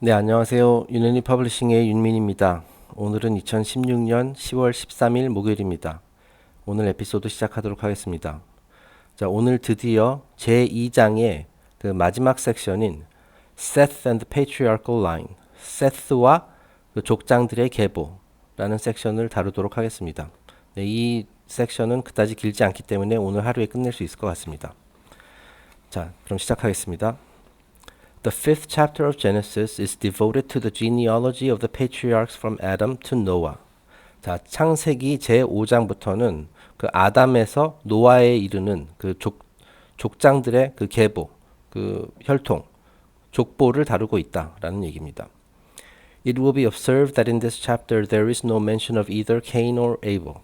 네, 안녕하세요. 유네리 퍼블리싱의 윤민입니다. 오늘은 2016년 10월 13일 목요일입니다. 오늘 에피소드 시작하도록 하겠습니다. 자, 오늘 드디어 제2장의 그 마지막 섹션인 Seth and the Patriarchal Line, 세스와 그 족장들의 계보라는 섹션을 다루도록 하겠습니다. 네, 이 섹션은 그다지 길지 않기 때문에 오늘 하루에 끝낼 수 있을 것 같습니다. 자, 그럼 시작하겠습니다. The fifth chapter of Genesis is devoted to the genealogy of the patriarchs from Adam to Noah. 자, 창세기 제5장부터는 그 아담에서 노아에 이르는 그 족장들의 그 계보, 그 혈통, 족보를 다루고 있다라는 얘기입니다. It will be observed that in this chapter there is no mention of either Cain or Abel.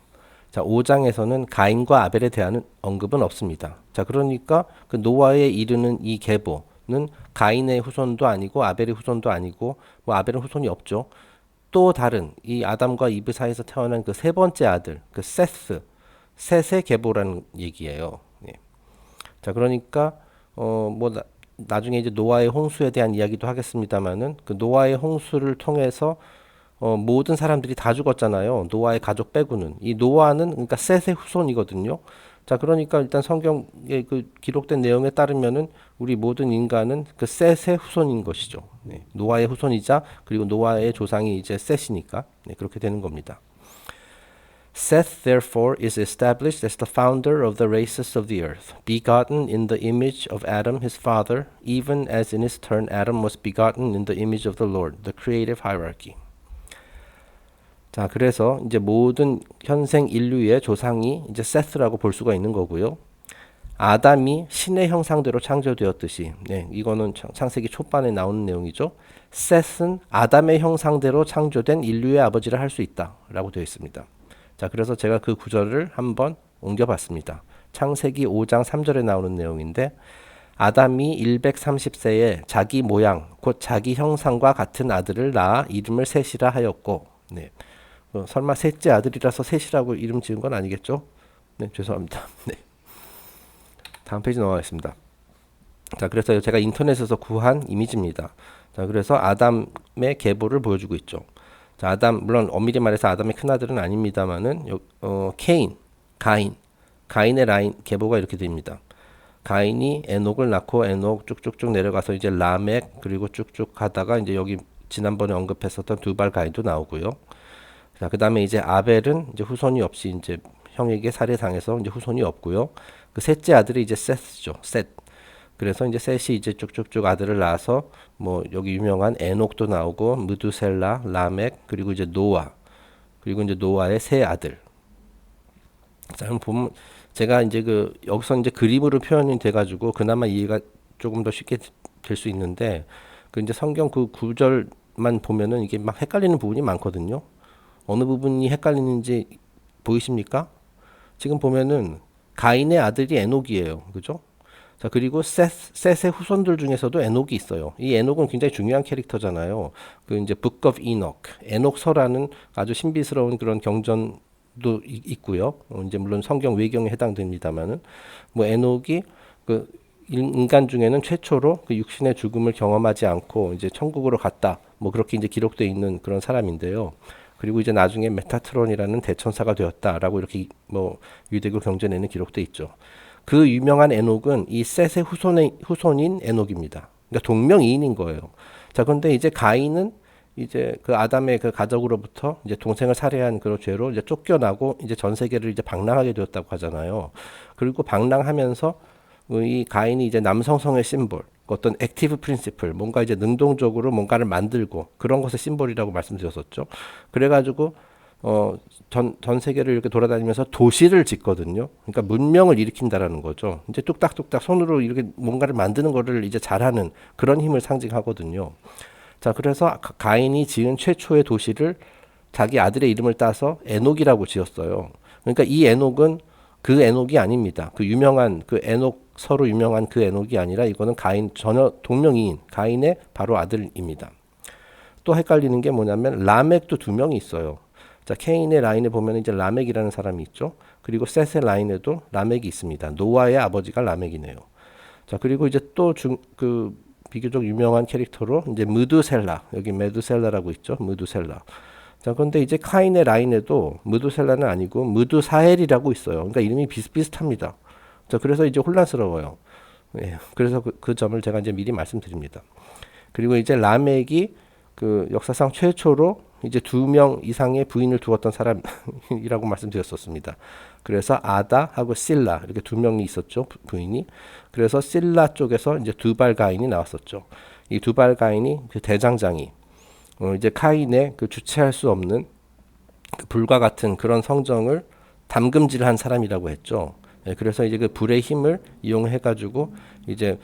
자, 5장에서는 가인과 아벨에 대한 언급은 없습니다. 자, 그러니까 그 노아에 이르는 이 계보는 가인의 후손도 아니고 아벨의 후손도 아니고 뭐 아벨은 후손이 없죠. 또 다른 이 아담과 이브 사이에서 태어난 그 세 번째 아들, 그 셋의 계보라는 얘기예요. 예. 자, 그러니까 나중에 이제 노아의 홍수에 대한 이야기도 하겠습니다만은 그 노아의 홍수를 통해서 모든 사람들이 다 죽었잖아요. 노아의 가족 빼고는. 이 노아는 그러니까 셋의 후손이거든요. 자, 그러니까 일단 성경에 그 기록된 내용에 따르면은 우리 모든 인간은 그 셋의 후손인 것이죠. 네, 노아의 후손이자 그리고 노아의 조상이 이제 셋이니까 네, 그렇게 되는 겁니다. Seth therefore is established as the founder of the races of the earth, begotten in the image of Adam his father, even as in his turn Adam was begotten in the image of the Lord, the creative hierarchy. 자, 그래서 이제 모든 현생 인류의 조상이 이제 세스라고 볼 수가 있는 거고요. 아담이 신의 형상대로 창조되었듯이, 네, 이거는 창세기 초반에 나오는 내용이죠. 셋은 아담의 형상대로 창조된 인류의 아버지를 할 수 있다라고 되어 있습니다. 자, 그래서 제가 그 구절을 한번 옮겨봤습니다. 창세기 5장 3절에 나오는 내용인데 아담이 130세에 자기 모양, 곧 자기 형상과 같은 아들을 낳아 이름을 셋이라 하였고, 네. 설마 셋째 아들이라서 셋이라고 이름 지은 건 아니겠죠? 네, 죄송합니다. 네. 다음 페이지 넘어가겠습니다. 자, 그래서 제가 인터넷에서 구한 이미지입니다. 자, 그래서 아담의 계보를 보여주고 있죠. 자, 아담, 물론 엄밀히 말해서 아담의 큰아들은 아닙니다만은, 가인의 라인, 계보가 이렇게 됩니다. 가인이 에녹을 낳고 에녹 쭉쭉쭉 내려가서 이제 라멕, 그리고 쭉쭉 가다가 이제 여기 지난번에 언급했었던 두발 가인도 나오고요. 자, 그 다음에 이제 아벨은 이제 후손이 없이 이제 형에게 살해당해서 이제 후손이 없고요. 그 셋째 아들이 이제 셋죠. 셋. 그래서 이제 셋이 이제 쭉쭉쭉 아들을 낳아서 뭐 여기 유명한 에녹도 나오고 무두셀라, 라멕, 그리고 이제 노아, 그리고 이제 노아의 세 아들. 자, 그럼 보면 제가 이제 그 여기서 이제 그림으로 표현이 돼가지고 그나마 이해가 조금 더 쉽게 될 수 있는데 그 이제 성경 그 구절만 보면은 이게 막 헷갈리는 부분이 많거든요. 어느 부분이 헷갈리는지 보이십니까? 지금 보면은 가인의 아들이 에녹이에요. 그죠? 자, 그리고 셋의 후손들 중에서도 에녹이 있어요. 이 에녹은 굉장히 중요한 캐릭터잖아요. 그 이제 Book of Enoch, 에녹서라는 아주 신비스러운 그런 경전도 있고요. 이제 물론 성경 외경에 해당됩니다만은 뭐 에녹이 그 인간 중에는 최초로 그 육신의 죽음을 경험하지 않고 이제 천국으로 갔다. 뭐 그렇게 이제 기록되어 있는 그런 사람인데요. 그리고 이제 나중에 메타트론이라는 대천사가 되었다라고 이렇게 뭐 유대교 경전에는 기록돼 있죠. 그 유명한 에녹은 이 셋의 후손인 에녹입니다. 그러니까 동명이인인 거예요. 자, 그런데 이제 가인은 이제 그 아담의 그 가족으로부터 이제 동생을 살해한 그런 죄로 이제 쫓겨나고 이제 전 세계를 이제 방랑하게 되었다고 하잖아요. 그리고 방랑하면서 이 가인이 이제 남성성의 심볼, 어떤 액티브 프린시플, 뭔가 이제 능동적으로 뭔가를 만들고 그런 것의 심볼이라고 말씀드렸었죠. 그래가지고 전 세계를 이렇게 돌아다니면서 도시를 짓거든요. 그러니까 문명을 일으킨다라는 거죠. 이제 뚝딱뚝딱 손으로 이렇게 뭔가를 만드는 거를 이제 잘하는 그런 힘을 상징하거든요. 자, 그래서 가인이 지은 최초의 도시를 자기 아들의 이름을 따서 에녹이라고 지었어요. 그러니까 이 에녹은 그 에녹이 아닙니다. 그 유명한 그 에녹 서로 유명한 그 에녹이 아니라 이거는 가인 전혀 동명이인 가인의 바로 아들입니다. 또 헷갈리는 게 뭐냐면 라멕도 두 명이 있어요. 자, 케인의 라인에 보면 이제 라멕이라는 사람이 있죠. 그리고 셋의 라인에도 라멕이 있습니다. 노아의 아버지가 라멕이네요. 자, 그리고 이제 또 비교적 유명한 캐릭터로 이제 무두셀라, 여기 메두셀라라고 있죠. 무두셀라. 자, 그런데 이제 카인의 라인에도 무두셀라는 아니고 무두사헬이라고 있어요. 그러니까 이름이 비슷비슷합니다. 자, 그래서 이제 혼란스러워요. 예, 그래서 그 점을 제가 이제 미리 말씀드립니다. 그리고 이제 라멕이 그 역사상 최초로 이제 2명 이상의 부인을 두었던 사람이라고 말씀드렸었습니다. 그래서 아다하고 실라 이렇게 2명이 있었죠, 부인이. 그래서 실라 쪽에서 이제 두발가인이 나왔었죠. 이 두발가인이 그 대장장이 이제 카인의 그 주체할 수 없는 그 불과 같은 그런 성정을 담금질한 사람이라고 했죠. 예, 그래서 이제 그 불의 힘을 이용해 가지고 이제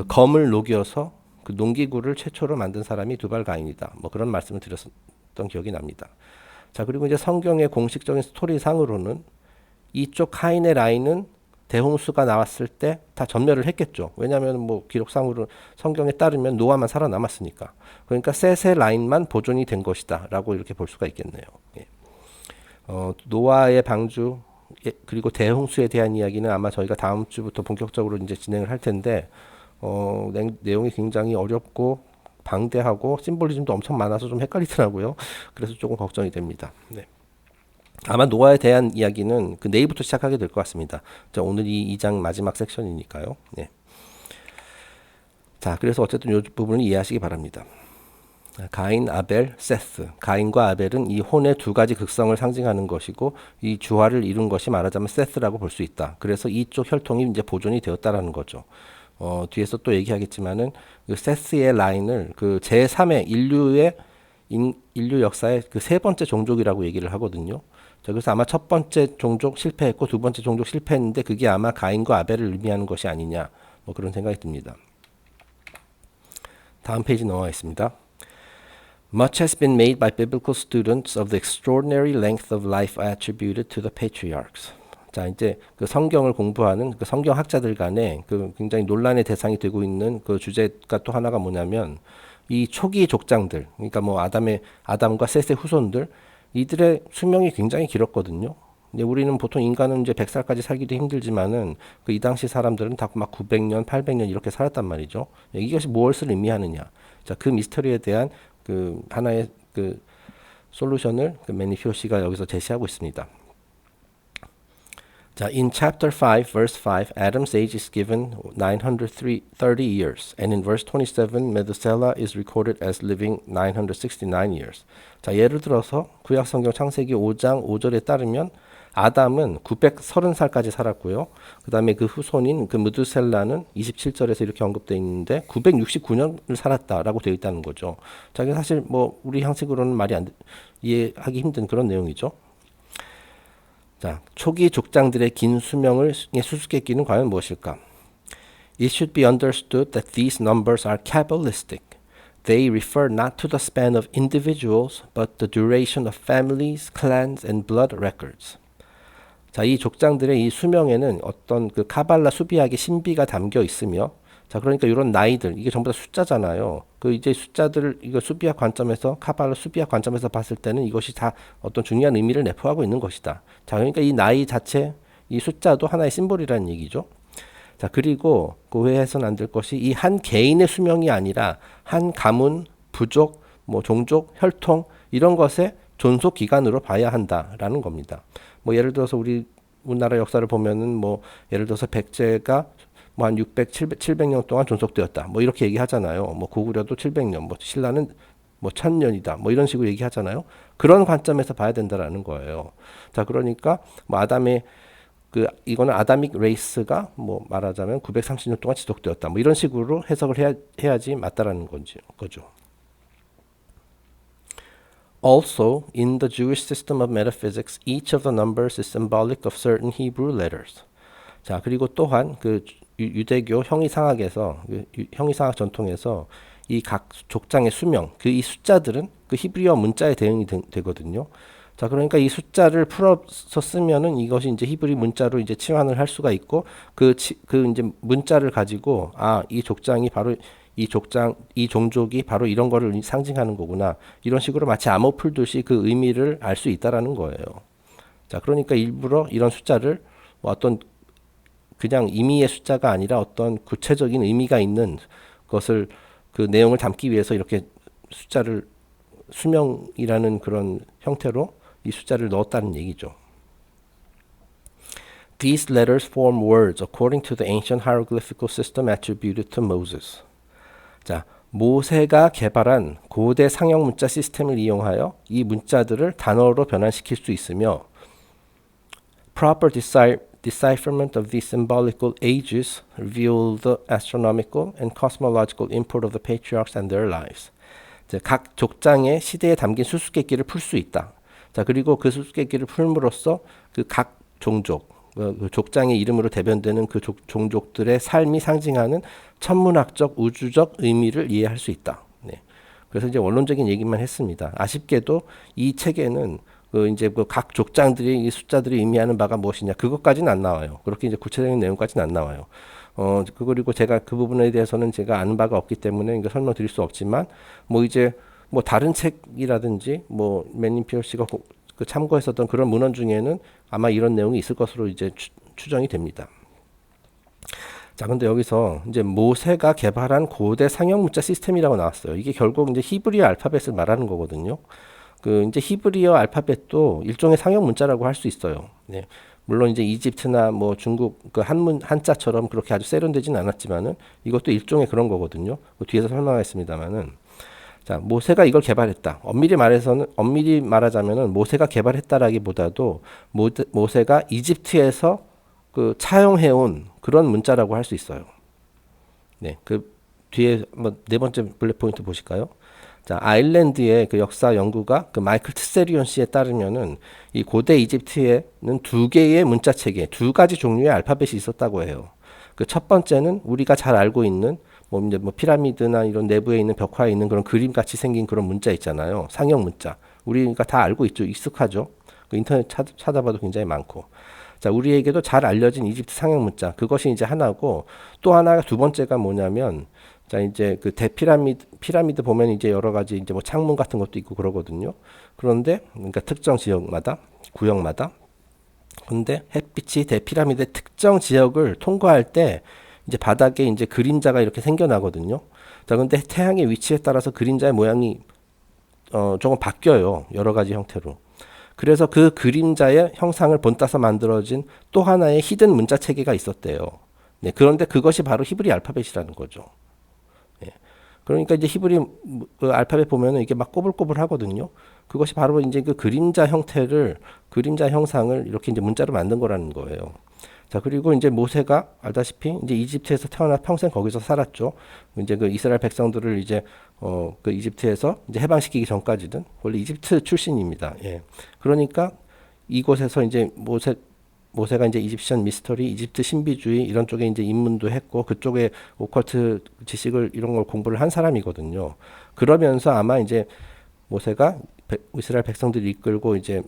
검을 녹여서 그 농기구를 최초로 만든 사람이 두발가인이다. 뭐 그런 말씀을 드렸던 기억이 납니다. 자, 그리고 이제 성경의 공식적인 스토리상으로는 이쪽 카인의 라인은 대홍수가 나왔을 때 다 전멸을 했겠죠. 왜냐하면 뭐 기록상으로 성경에 따르면 노아만 살아남았으니까. 그러니까 셋의 라인만 보존이 된 것이다라고 이렇게 볼 수가 있겠네요. 예. 노아의 방주 그리고 대홍수에 대한 이야기는 아마 저희가 다음 주부터 본격적으로 이제 진행을 할 텐데 내용이 굉장히 어렵고 방대하고 심볼리즘도 엄청 많아서 좀 헷갈리더라고요. 그래서 조금 걱정이 됩니다. 네. 아마 노아에 대한 이야기는 그 내일부터 시작하게 될 것 같습니다. 자, 오늘 이 2장 마지막 섹션이니까요. 네. 자, 그래서 어쨌든 이 부분을 이해하시기 바랍니다. 가인, 아벨, 세스. 가인과 아벨은 이 혼의 두 가지 극성을 상징하는 것이고 이 주화를 이룬 것이 말하자면 세스라고 볼 수 있다. 그래서 이쪽 혈통이 이제 보존이 되었다라는 거죠. 뒤에서 또 얘기하겠지만은 그 세스의 라인을 그 제3의 인류 역사의 그 세 번째 종족이라고 얘기를 하거든요. 자, 그래서 아마 첫 번째 종족 실패했고 두 번째 종족 실패했는데 그게 아마 가인과 아벨을 의미하는 것이 아니냐 뭐 그런 생각이 듭니다. 다음 페이지 넘어가겠습니다. Much has been made by biblical students of the extraordinary length of life attributed to the patriarchs. 자, 이제 그 성경을 공부하는 그 성경 학자들 간에 그 굉장히 논란의 대상이 되고 있는 그 주제가 또 하나가 뭐냐면 이 초기 족장들, 그러니까 뭐 아담과 셋의 후손들, 이들의 수명이 굉장히 길었거든요. 근데 우리는 보통 인간은 이제 100살까지 살기도 힘들지만은 그 이 당시 사람들은 다 막 900년, 800년 이렇게 살았단 말이죠. 이것이 무엇을 의미하느냐? 자, 그 미스터리에 대한 그 하나의 그 솔루션을 그 매니피오 씨가 여기서 제시하고 있습니다. 자, in chapter 5, verse 5, Adam's age is given 930 years, and in verse 27, Methuselah is recorded as living 969 years. 자, 예를 들어서 구약 성경 창세기 5장 5절에 따르면 아담은 930살까지 살았고요. 그 다음에 그 후손인 그 무두셀라는 27절에서 이렇게 언급되어 있는데 969년을 살았다라고 되어 있다는 거죠. 자, 이게 사실 뭐 우리 형식으로는 이해하기 힘든 그런 내용이죠. 자, 초기 족장들의 긴 수명을 수수께끼는 과연 무엇일까? It should be understood that these numbers are Kabbalistic. They refer not to the span of individuals, but the duration of families, clans, and blood records. 자, 이 족장들의 이 수명에는 어떤 그 카발라 수비학의 신비가 담겨 있으며, 자, 그러니까 이런 나이들, 이게 전부 다 숫자잖아요. 그 이제 숫자들을 이거 수비학 관점에서, 카발라 수비학 관점에서 봤을 때는 이것이 다 어떤 중요한 의미를 내포하고 있는 것이다. 자, 그러니까 이 나이 자체, 이 숫자도 하나의 심볼이라는 얘기죠. 자, 그리고 오해해서는 안 될 것이 이 한 개인의 수명이 아니라 한 가문, 부족, 뭐 종족, 혈통 이런 것의 존속 기간으로 봐야 한다라는 겁니다. 뭐 예를 들어서 우리나라 역사를 보면은 뭐 예를 들어서 백제가 뭐 한 600, 700년 동안 존속되었다. 뭐 이렇게 얘기하잖아요. 뭐 고구려도 700년, 뭐 신라는 뭐 1000년이다. 뭐 이런 식으로 얘기하잖아요. 그런 관점에서 봐야 된다라는 거예요. 자, 그러니까 뭐 아담의 이거는 아다믹 레이스가 뭐 말하자면 930년 동안 지속되었다. 뭐 이런 식으로 해석을 해야지 맞다라는 거죠. Also, in the Jewish system of metaphysics, each of the numbers is symbolic of certain Hebrew letters. 자, 그리고 또한 그 유대교 형이상학에서 형이상학 전통에서 이 각 족장의 수명, 이 숫자들은 그 히브리어 문자에 대응이 되거든요. 자, 그러니까 이 숫자를 풀어서 쓰면은 이것이 이제 히브리 문자로 이제 치환을 할 수가 있고 그 이제 문자를 가지고 이 족장이 바로 이 종족이 바로 이런 거를 상징하는 거구나. 이런 식으로 마치 암호 풀듯이 그 의미를 알 수 있다라는 거예요. 자, 그러니까 일부러 이런 숫자를 어떤 그냥 임의의 숫자가 아니라 어떤 구체적인 의미가 있는 것을 그 내용을 담기 위해서 이렇게 숫자를 수명이라는 그런 형태로 이 숫자를 넣었다는 얘기죠. These letters form words according to the ancient hieroglyphical system attributed to Moses. 자, 모세가 개발한 고대 상형 문자 시스템을 이용하여 이 문자들을 단어로 변환시킬 수 있으며 proper decipherment of these symbolical ages reveal the astronomical and cosmological import of the patriarchs and their lives. 각 족장의 시대에 담긴 수수께끼를 풀 수 있다. 자, 그리고 그 수수께끼를 풀므로써 그 각 종족, 그 족장의 이름으로 대변되는 그 종족들의 삶이 상징하는 천문학적, 우주적 의미를 이해할 수 있다. 네. 그래서 이제 원론적인 얘기만 했습니다. 아쉽게도 이 책에는 이제 각 족장들이 이 숫자들이 의미하는 바가 무엇이냐 그것까지는 안 나와요. 그렇게 이제 구체적인 내용까지는 안 나와요. 그리고 제가 그 부분에 대해서는 제가 아는 바가 없기 때문에 이거 설명드릴 수 없지만 뭐 이제 뭐 다른 책이라든지 뭐 맨님 PRC가 그 참고했었던 그런 문헌 중에는 아마 이런 내용이 있을 것으로 이제 추정이 됩니다. 자, 근데 여기서 이제 모세가 개발한 고대 상형 문자 시스템이라고 나왔어요. 이게 결국 이제 히브리어 알파벳을 말하는 거거든요. 그 이제 히브리어 알파벳도 일종의 상형 문자라고 할 수 있어요. 네. 물론 이제 이집트나 뭐 중국 그 한자처럼 그렇게 아주 세련되진 않았지만은 이것도 일종의 그런 거거든요. 뒤에서 설명하겠습니다만은. 자, 모세가 이걸 개발했다. 엄밀히 말하자면은 모세가 개발했다라기보다도 모세가 이집트에서 그 차용해온 그런 문자라고 할 수 있어요. 네, 그 뒤에 뭐 네 번째 블랙 포인트 보실까요? 자, 아일랜드의 그 역사 연구가 그 마이클 트세리온 씨에 따르면은 이 고대 이집트에는 두 개의 문자 체계, 두 가지 종류의 알파벳이 있었다고 해요. 그 첫 번째는 우리가 잘 알고 있는 뭐 이제 뭐 피라미드나 이런 내부에 있는 벽화에 있는 그런 그림 같이 생긴 그런 문자 있잖아요. 상형 문자. 우리가 다 알고 있죠. 익숙하죠. 그 인터넷 찾아봐도 굉장히 많고. 자, 우리에게도 잘 알려진 이집트 상형 문자. 그것이 이제 하나고 또 하나가 두 번째가 뭐냐면 자, 이제 그 피라미드 보면 이제 여러 가지 이제 뭐 창문 같은 것도 있고 그러거든요. 그런데 그러니까 특정 지역마다 구역마다 근데 햇빛이 대피라미드의 특정 지역을 통과할 때 이제 바닥에 이제 그림자가 이렇게 생겨나거든요. 자, 근데 태양의 위치에 따라서 그림자의 모양이 조금 바뀌어요. 여러 가지 형태로. 그래서 그 그림자의 형상을 본따서 만들어진 또 하나의 히든 문자 체계가 있었대요. 네, 그런데 그것이 바로 히브리 알파벳이라는 거죠. 네, 그러니까 이제 히브리 그 알파벳 보면은 이게 막 꼬불꼬불 하거든요. 그것이 바로 이제 그 그림자 형상을 이렇게 이제 문자로 만든 거라는 거예요. 자, 그리고 이제 모세가 알다시피 이제 이집트에서 태어나 평생 거기서 살았죠. 이제 그 이스라엘 백성들을 이제 그 이집트에서 이제 해방시키기 전까지는 원래 이집트 출신입니다. 예. 그러니까 이곳에서 이제 모세가 이제 이집션 미스터리, 이집트 신비주의 이런 쪽에 이제 입문도 했고 그쪽에 오컬트 지식을 이런 걸 공부를 한 사람이거든요. 그러면서 아마 이제 모세가 이스라엘 백성들을 이끌고 이제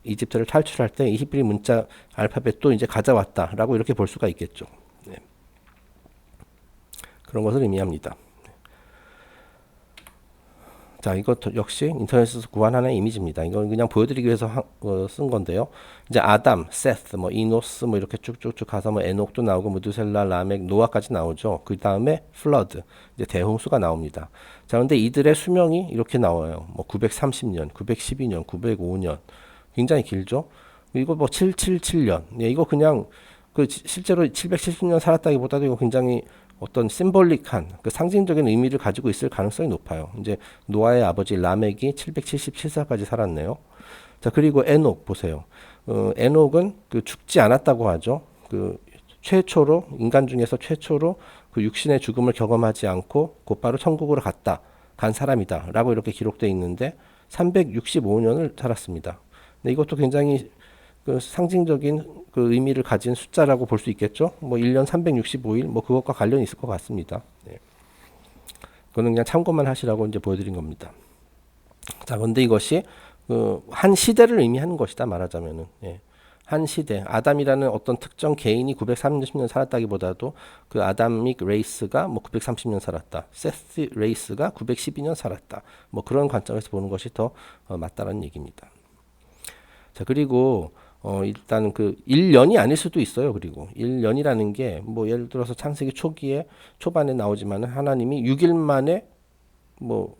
이집트를 탈출할 때 이 히브리 문자 알파벳도 이제 가져왔다라고 이렇게 볼 수가 있겠죠. 네. 그런 것을 의미합니다. 자, 이것도 역시 인터넷에서 구한 하나의 이미지입니다. 이건 그냥 보여드리기 위해서 쓴 건데요. 이제 아담, 세스, 뭐 이노스, 뭐 이렇게 쭉쭉쭉 가서 뭐 에녹도 나오고 무두셀라, 라멕, 노아까지 나오죠. 그 다음에 플러드, 이제 대홍수가 나옵니다. 자, 근데 이들의 수명이 이렇게 나와요. 뭐 930년, 912년, 905년. 굉장히 길죠. 이거 뭐 777년. 예, 이거 그냥 그 실제로 770년 살았다기보다도 이거 굉장히 어떤 심볼릭한 그 상징적인 의미를 가지고 있을 가능성이 높아요. 이제 노아의 아버지 라멕이 777살까지 살았네요. 자, 그리고 에녹 보세요. 에녹은 그 죽지 않았다고 하죠. 그 최초로 인간 중에서 최초로 그 육신의 죽음을 경험하지 않고 곧바로 천국으로 간 사람이다라고 이렇게 기록되어 있는데 365년을 살았습니다. 네, 이것도 굉장히 그 상징적인 그 의미를 가진 숫자라고 볼 수 있겠죠. 뭐 1년 365일 뭐 그것과 관련이 있을 것 같습니다. 네. 그거는 그냥 참고만 하시라고 이제 보여드린 겁니다. 자, 그런데 이것이 한 시대를 의미하는 것이다 말하자면은. 예. 한 시대, 아담이라는 어떤 특정 개인이 930년 살았다기보다도 그 아담믹 레이스가 뭐 930년 살았다. 세스 레이스가 912년 살았다. 뭐 그런 관점에서 보는 것이 더 맞다라는 얘기입니다. 자, 그리고 일단은 그 1년이 아닐 수도 있어요. 그리고 1년이라는 게 뭐 예를 들어서 창세기 초기에 초반에 나오지만은 하나님이 6일 만에 뭐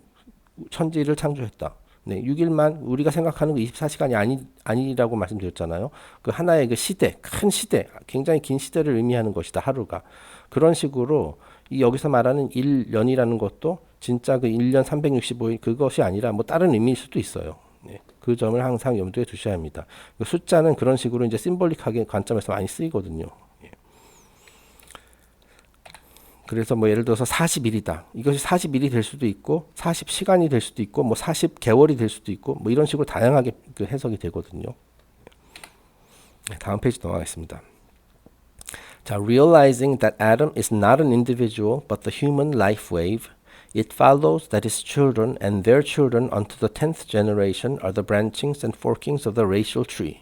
천지를 창조했다. 네, 6일만 우리가 생각하는 그 24시간이 아니라고 말씀드렸잖아요. 그 하나의 그 시대, 큰 시대, 굉장히 긴 시대를 의미하는 것이다. 하루가. 그런 식으로 이 여기서 말하는 1년이라는 것도 진짜 그 1년 365일 그것이 아니라 뭐 다른 의미일 수도 있어요. 네, 그 점을 항상 염두에 두셔야 합니다. 그 숫자는 그런 식으로 이제 심볼릭하게 관점에서 많이 쓰이거든요. 그래서 뭐 예를 들어서 40일이다. 이것이 40일이 될 수도 있고 40시간이 될 수도 있고 뭐 40개월이 될 수도 있고 뭐 이런 식으로 다양하게 그 해석이 되거든요. 다음 페이지 넘어가겠습니다. 자, realizing that Adam is not an individual but the human life wave, it follows that his children and their children unto the 10th generation are the branchings and forkings of the racial tree.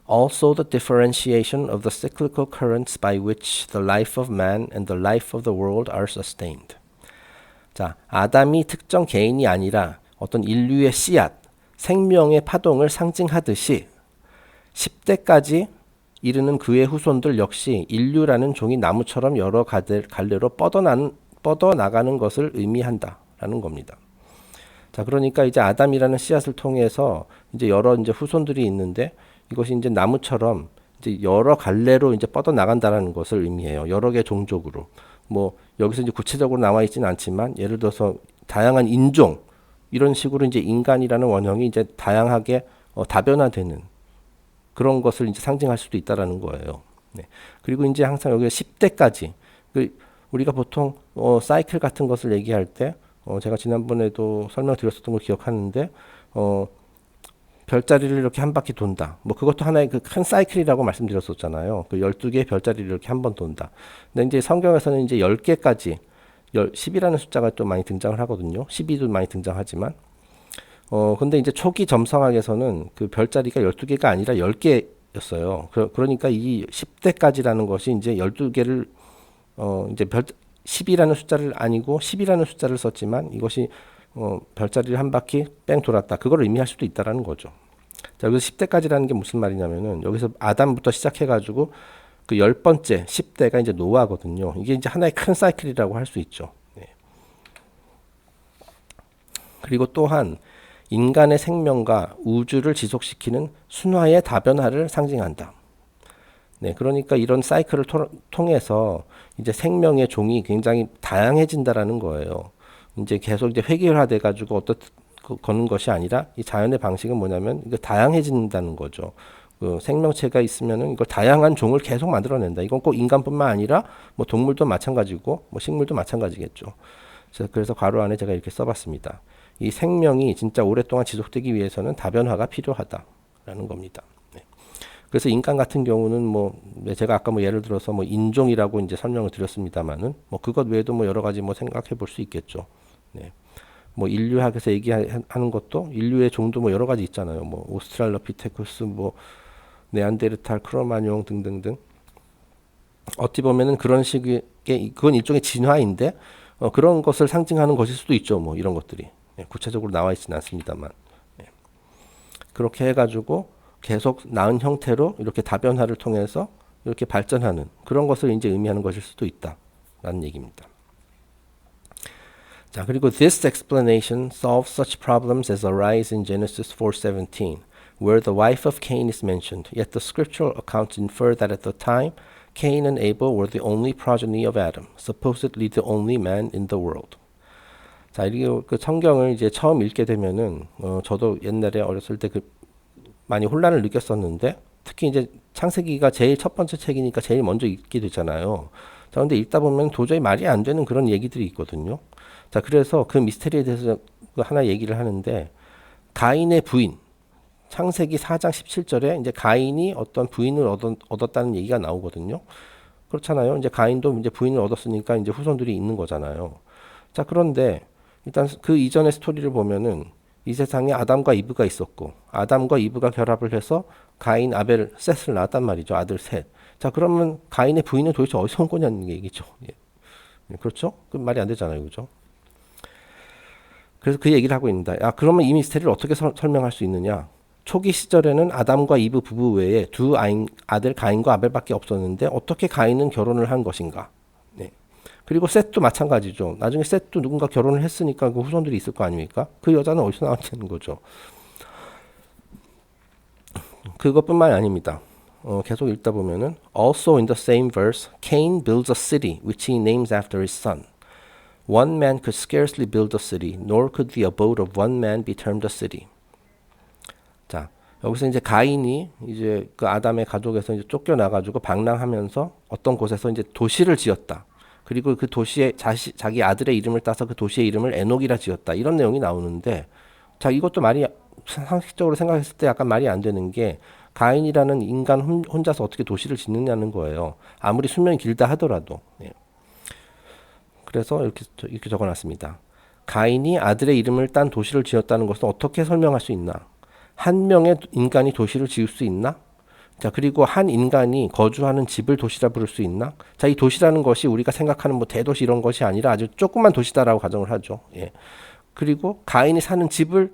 Also the differentiation of the cyclical currents by which the life of man and the life of the world are sustained. 자, 아담이 특정 개인이 아니라 어떤 인류의 씨앗, 생명의 파동을 상징하듯이 10대까지 이르는 그의 후손들 역시 인류라는 종이 나무처럼 여러 갈래로 뻗어나가는 것을 의미한다라는 겁니다. 자, 그러니까 이제 아담이라는 씨앗을 통해서 이제 여러 이제 후손들이 있는데 이것이 이제 나무처럼 이제 여러 갈래로 이제 뻗어 나간다라는 것을 의미해요. 여러 개 종족으로. 뭐 여기서 이제 구체적으로 나와 있지는 않지만 예를 들어서 다양한 인종 이런 식으로 이제 인간이라는 원형이 이제 다양하게 다변화되는 그런 것을 이제 상징할 수도 있다라는 거예요. 네. 그리고 이제 항상 여기 10대까지 우리가 보통 사이클 같은 것을 얘기할 때 제가 지난번에도 설명드렸었던 걸 기억하는데 별자리를 이렇게 한 바퀴 돈다. 뭐 그것도 하나의 그 큰 사이클이라고 말씀드렸었잖아요. 그 12개의 별자리를 이렇게 한 번 돈다. 근데 이제 성경에서는 이제 10개까지 10이라는 숫자가 또 많이 등장을 하거든요. 12도 많이 등장하지만 근데 이제 초기 점성학에서는 그 별자리가 12개가 아니라 10개였어요. 그러니까 이 10대까지라는 것이 이제 12개를 이제 10이라는 숫자를 아니고 10이라는 숫자를 썼지만 이것이 별자리를 한 바퀴 뺑 돌았다. 그걸 의미할 수도 있다라는 거죠. 자, 여기서 10대까지라는 게 무슨 말이냐면은 여기서 아담부터 시작해가지고 그 10번째 10대가 이제 노아거든요. 이게 이제 하나의 큰 사이클이라고 할 수 있죠. 네. 그리고 또한 인간의 생명과 우주를 지속시키는 순화의 다변화를 상징한다. 네, 그러니까 이런 사이클을 통해서 이제 생명의 종이 굉장히 다양해진다라는 거예요. 이제 계속 이제 획일화돼 가지고 거는 것이 아니라 이 자연의 방식은 뭐냐면 이거 다양해진다는 거죠. 그 생명체가 있으면은 이걸 다양한 종을 계속 만들어낸다. 이건 꼭 인간뿐만 아니라 뭐 동물도 마찬가지고 뭐 식물도 마찬가지겠죠. 그래서 괄호 안에 제가 이렇게 써봤습니다. 이 생명이 진짜 오랫동안 지속되기 위해서는 다변화가 필요하다라는 겁니다. 네. 그래서 인간 같은 경우는 뭐 제가 아까 뭐 예를 들어서 뭐 인종이라고 이제 설명을 드렸습니다만은 뭐 그것 외에도 뭐 여러 가지 뭐 생각해 볼 수 있겠죠. 네. 뭐 인류학에서 얘기하는 것도 인류의 종도 뭐 여러 가지 있잖아요. 뭐 오스트랄로피테쿠스, 뭐 네안데르탈, 크로마뇽 등등등. 어찌 보면은 그런 식의 그건 일종의 진화인데 그런 것을 상징하는 것일 수도 있죠. 뭐 이런 것들이 구체적으로 나와 있지는 않습니다만 그렇게 해가지고 계속 나은 형태로 이렇게 다변화를 통해서 이렇게 발전하는 그런 것을 이제 의미하는 것일 수도 있다라는 얘기입니다. 자, 그리고 this explanation solves such problems as arise in Genesis 4:17, where the wife of Cain is mentioned. Yet the scriptural accounts infer that at the time Cain and Abel were the only progeny of Adam, supposedly the only man in the world. 자, 이게 그 성경을 이제 처음 읽게 되면은 저도 옛날에 어렸을 때 그 많이 혼란을 느꼈었는데 특히 이제 창세기가 제일 첫 번째 책이니까 제일 먼저 읽게 되잖아요. 자, 근데 읽다 보면 도저히 말이 안 되는 그런 얘기들이 있거든요. 자, 그래서 그 미스테리에 대해서 하나 얘기를 하는데 가인의 부인 창세기 4장 17절에 이제 가인이 어떤 부인을 얻었다는 얘기가 나오거든요. 그렇잖아요. 이제 가인도 이제 부인을 얻었으니까 이제 후손들이 있는 거잖아요. 자, 그런데 일단 그 이전의 스토리를 보면은 이 세상에 아담과 이브가 있었고 아담과 이브가 결합을 해서 가인, 아벨, 셋을 낳았단 말이죠. 아들 셋. 자, 그러면 가인의 부인은 도대체 어디서 온 거냐는 얘기죠. 예. 그렇죠? 그 말이 안 되잖아요. 그죠? 그래서 그 얘기를 하고 있습니다. 그러면 이 미스테리를 어떻게 설명할 수 있느냐? 초기 시절에는 아담과 이브 부부 외에 두 아들 가인과 아벨밖에 없었는데 어떻게 가인은 결혼을 한 것인가? 네. 그리고 셋도 마찬가지죠. 나중에 셋도 누군가 결혼을 했으니까 그 후손들이 있을 거 아닙니까? 그 여자는 어디서 나왔냐는 거죠. 그것뿐만 아닙니다. 계속 읽다 보면은 Also in the same verse, Cain builds a city which he names after his son. One man could scarcely build a city, nor could the abode of one man be termed a city. 자, 여기서 이제 가인이 이제 그 아담의 가족에서 이제 쫓겨나가지고 방랑하면서 어떤 곳에서 이제 도시를 지었다. 그리고 그 도시에 자기 아들의 이름을 따서 그 도시의 이름을 에녹이라 지었다. 이런 내용이 나오는데, 자, 이것도 말이 상식적으로 생각했을 때 약간 말이 안 되는 게 가인이라는 인간 혼자서 어떻게 도시를 짓느냐는 거예요. 아무리 수명이 길다 하더라도. 예. 그래서 이렇게 적어놨습니다. 가인이 아들의 이름을 딴 도시를 지었다는 것은 어떻게 설명할 수 있나? 한 명의 인간이 도시를 지을 수 있나? 자, 그리고 한 인간이 거주하는 집을 도시라 부를 수 있나? 자, 이 도시라는 것이 우리가 생각하는 뭐 대도시 이런 것이 아니라 아주 조그만 도시다라고 가정을 하죠. 예. 그리고 가인이 사는 집을